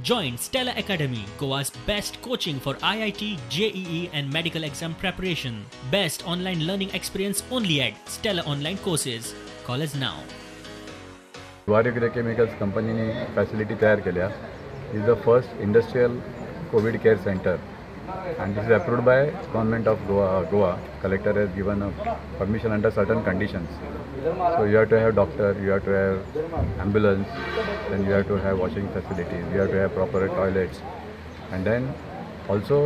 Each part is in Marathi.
Join Stella Academy, Goa's best coaching for IIT, JEE and medical exam preparation. Best online learning experience only at Stella Online Courses. Call us now. Goa Chemicals कंपनीने फॅसिलिटी तयार केल्या. This is the first industrial COVID care center and this is approved by Government of Goa. Collector has given a permission under certain conditions. So you have to have doctor, you have to have ambulance, then you have to have washing facilities, you have to have proper toilets, and then also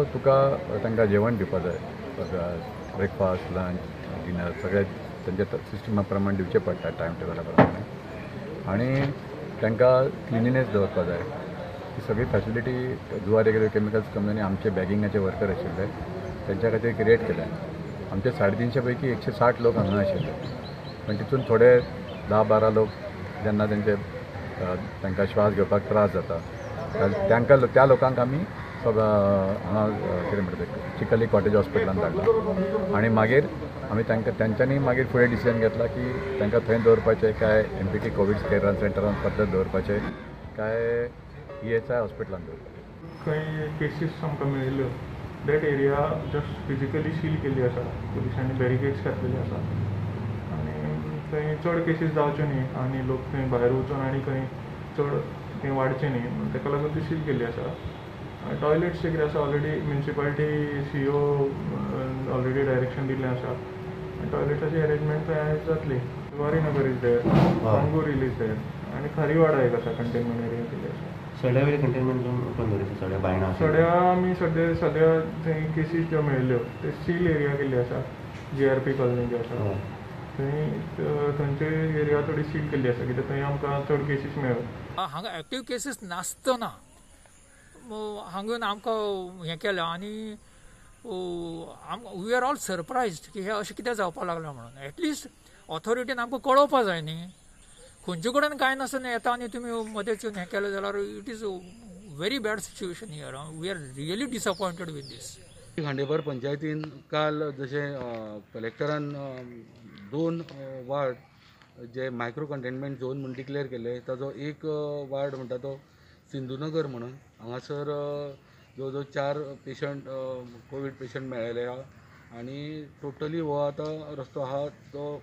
तांकां जेवण दिवपाक जाय. ब्रेकफास्ट, लंच, डिनर सगळे तांच्या सिस्टमा प्रमाणे दिवचे पडटा टायम टेबला प्रमाणे आणि तांकां क्लिनिनेस दवरपाक जाय. ही सगळी फॅसिलिटी गोवा केमिकल्स कंपनी आमचे बॅगिंगाचे वर्कर आशिल्ले त्यांच्या खातीर क्रिएट केल्या. आमचे 350 पैकी 160 लोक हांगा आशिल्ले पण तितून थोडे 10-12 लोक जेन्ना तांकां श्वास घेवपाक त्रास जाता त्या लोकांक आमी हांगा कितें म्हणटा चिकली कॉटेज हॉस्पिटलांत धाडला आणि मागीर आमी त्यांच्यांनी मागीर फुडें डिसिजन घेतला की तांकां थंय दवरपाचें काय MPK कोवीड केअर सेंटरांत पद्दत दवरपाचें काय ESI हॉस्पिटलांत दवरपाचें. खंय केसीस आमकां मेळिल्ल्यो that area just physically seal केल्ली आसा. पुलिसांनी बॅरिकेड्स घातलेले आसा आनी थंय चड केसीस जावच्यो न्ही आनी लोक थंय भायर वचून आनी खंय चड थंय वाडचें न्ही म्हणून ताका लागून ती सील केल्ली आसा. टॉयलेट्स कितें आसा already municipality CEO already direction दिल्लें आसा. टॉयलेटाची अरेंजमेंट थंय जातली. Warinagar is there, Kangur hill is there आनी खारीवाडा एक आसा कंटेनमेंट एरिया केल्ली आसा. सड्या वेळी कंटेनमेंट झोन ओपन दवरता. सड्या बायणां सड्या आमी सद्या थंय केसीस ज्यो मेळिल्ल्यो ते सील एरिया केल्ली आसा. GRP कॉलनी जी आसा थंय थंयचे एरिया थोडी सील केल्ली आसा कित्याक थंय आमकां चड केसीस मेळ्ळ्यो. हांगा एक्टीव केसीस नासतना हांगा आमकां हें केलें आनी वी आर ऑल सरप्रायज्ड की हें अशें कितें जावपाक लागलां म्हणून. एटलिस्ट ऑथॉरिटीन आमकां कळोवपा जाय न्ही. खंयचे कडेन कांय नासतना येता आनी तुमी मदेंच हें केलें जाल्यार it is very bad situation here. We are really disappointed with this. Khandepar पंचायतीन काल जशें कलेक्टरान 2 वार्ड जे मायक्रो कंटेनमेंट झोन म्हणून डिक्लेअर केले ताजो एक वार्ड म्हणटा तो सिंधुनगर म्हणून. हांगासर जवळ जवळ 4 पेशंट कोवीड पेशंट मेळ्ळेले आहा आनी टोटली हो आतां रस्तो आहा तो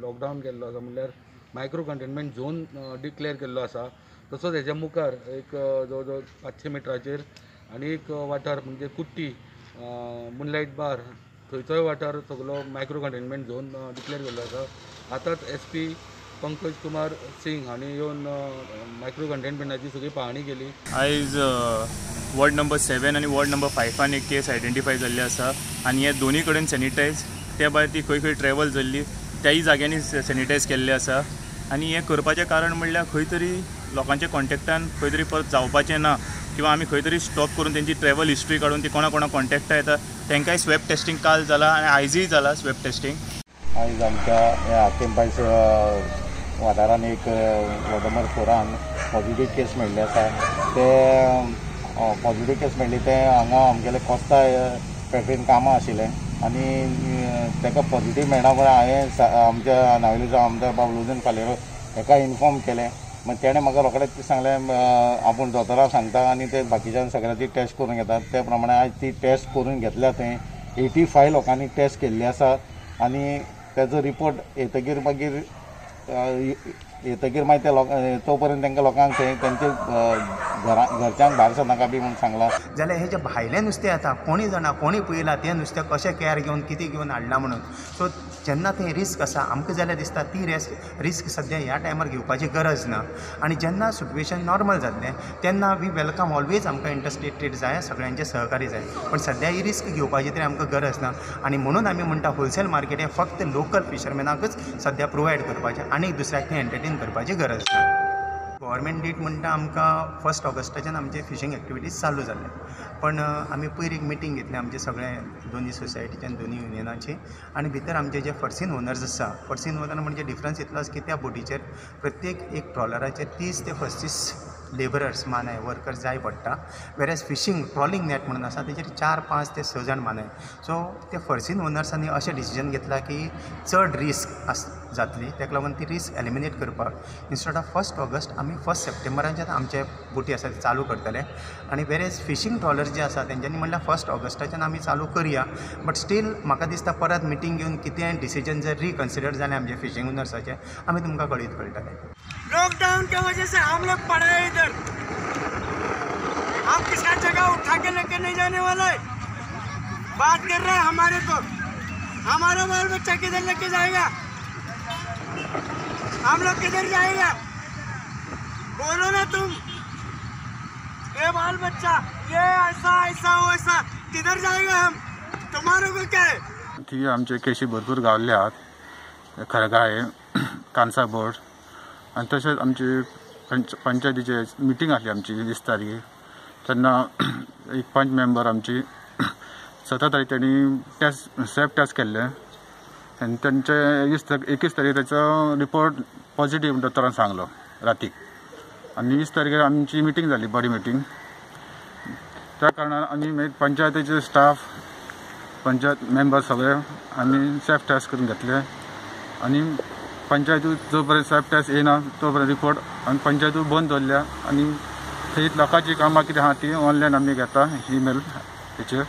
लॉकडावन केल्लो आसा म्हणल्यार मायक्रो कंटेनमेंट झोन डिक्लेअर केल्लो आसा. तसोच हेच्या मुखार एक जवळ जवळ 500 मिटराचेर आनी एक वाठार म्हणजे कुट्टी मुनलायट बार थंयचोय वाठार सगळो मायक्रो कंटेनमेंट झोन डिक्लेअर केल्लो आसा. आतांच SP पंकज कुमार सिंग हांणी येवन मायक्रो कंटेनमेंटाची सगळी पाहणी केली. आयज वॉर्ड नंबर 7 आनी वॉर्ड नंबर 5 एक केस आयडेंटिफाय जाल्ली आसा आनी हे दोनी कडेन सॅनिटायज त्या भायर ती खंय खंय ट्रॅवल जाल्ली त्याय जाग्यांनी सॅनिटायज केल्ले आसा. आनी हें करपाचें कारण म्हणल्यार खंय तरी लोकांच्या कॉन्टॅक्टान खंय तरी परत जावपाचें ना किंवा आमी खंय तरी स्टॉप करून तेंची ट्रॅवल हिस्ट्री काडून ती कोणा कॉन्टॅक्टा येता तांकांय स्वॅब टेस्टींग काल जाला आनी आयजूय जाला स्वॅब टेस्टींग. आयज आमच्या ह्या हातींपायस वाठारान एक वॉर्ड नंबर 4 पॉझिटिव्ह केस मेळ्ळी आसा. ते पॉझिटिव्ह केस मेळ्ळी ते हांगा आमगेले कोस्ता फॅक्टरीन कामां आशिल्लें आनी ताका पॉझिटिव्ह मेळना म्हण हांवें आमच्या नावेलीचो आमदार बाबलूजन फालेरो हाका इन्फॉर्म केलें. मागीर तेणें म्हाका रोखडेंच सांगलें आपूण दोतोराक सांगता आनी ते बाकीच्यान सगळ्यांची टेस्ट करून घेतात. ते प्रमाणे आयज ती टेस्ट करून घेतल्या. थंय 85 लोकांनी टेस्ट केल्ली आसा आनी तेजो रिपोर्ट येतकीर मागीर ते तो पर्यंत तांकां लोकांक थंय तेंचे घरच्यांक भायर सरनाका बी म्हूण सांगलां. जाल्यार हे जे भायलें नुस्तें येता कोणी जाणा कोणी पळयलां तें नुस्तें कशें केअर घेवन कितें घेवन हाडलां म्हणून. सो जेन्ना थंय रिस्क आसा आमकां जाल्यार दिसता ती रिस्क सद्या ह्या टायमार घेवपाची गरज ना. आनी जेन्ना सिट्युएशन नॉर्मल जातलें तेन्ना वी वेलकम ऑलवेज आमकां इंटरस्टेट ट्रेड जाय सगळ्यांचें सहकार्य जाय. पण सद्या ही रिस्क घेवपाची तरी आमकां गरज ना आनी म्हणून आमी म्हणटा होलसेल मार्केट हें फक्त लोकल फिशरमॅनाकच सद्या प्रोवायड करपाचें आनी दुसऱ्याक थंय एंटरटेन करपाची गरज ना. गव्हर्मेंट डेट म्हणटा आमकां 1 ऑगस्टाच्यान आमचे फिशींग एक्टिविटीज चालू जाल्ले. पण आमी पयर एक मिटींग घेतली आमचे सगळे दोनी सोसायटीच्यान दोनी युनियनाची आनी भितर आमचे जे फर्सीन ओनर्स आसा फर्सीन ओनर म्हणजे डिफरन्स इतलो आसा की त्या बोटीचेर प्रत्येक एक ट्रॉलराचेर 30 ते 35 लेबरर्स मानाय वर्कर्स जाय पडटा. वेरेज फिशींग ट्रॉलिंग नॅट म्हणून आसा तेचेर 4-5 ते 6 जाण मानाय. सो ते फर्सीन ओनर्सांनी अशें डिसिजन घेतला की चड रिस्क जातली, ताका लागून ती रिस्क एलिमिनेट करपाक इंस्टेड ऑफ 1 ऑगस्ट आमी 1 सप्टेंबराच्यान आमचे बोटी आसा ते चालू करतले. आनी वेरेज फिशींग ट्रॉलर जे आसा तेंच्यांनी म्हणल्यार 1 ऑगस्टाच्यान आमी चालू करया. बट स्टील म्हाका दिसता परत मिटींग घेवन कितेंय डिसिजन जर रिकन्सिडर जालें आमचे फिशींग ओनर्साचे आमी तुमकां कळीत कळटलें. लॉकडाउन की वजह से हम लोग पड़े हैं इधर, हम किसका जगह उठा के लेके नहीं जाने वाला है. बात कर रहे हैं हमारे को, हमारा बाल बच्चा किधर लेके जाएगा, हम लोग किधर जाएगा, बोलो ना तुम. ये बाल बच्चा ये ऐसा ऐसा वैसा किधर जाएगा, हम तुम्हारे को क्या है. ती आमचे केशी भरपूर गावल्ले आहात, खरगाळे, कांसा बोर्ड आनी तशेंच आमची पंचायतीचे मिटींग आसली आमची 20 तारीख. तेन्ना एक 5 मेंबर आमची 17 तारीख त्यांनी टेस्ट सेल्फ टेस्ट केल्ले आनी तेंचे 21 तारीख तेचो रिपोर्ट पॉझिटिव्ह दोतोरान सांगलो रातीक. आनी 20 तारखेर आमची मिटींग जाली, बॉडी मिटींग. त्या कारणान आमी पंचायतीचे स्टाफ, पंचायत मेंबर सगळे आमी सेल्फ टेस्ट करून घेतले. आनी पंचायतू जो पर्यंत सेल्फ टेस्ट येना तो पर्यंत रिपोर्ट आनी पंचायतू बंद दवरल्या. आनी थंय लोकांची कामां कितें आहा ती ऑनलायन आमी घेता, ईमेल हेचेर.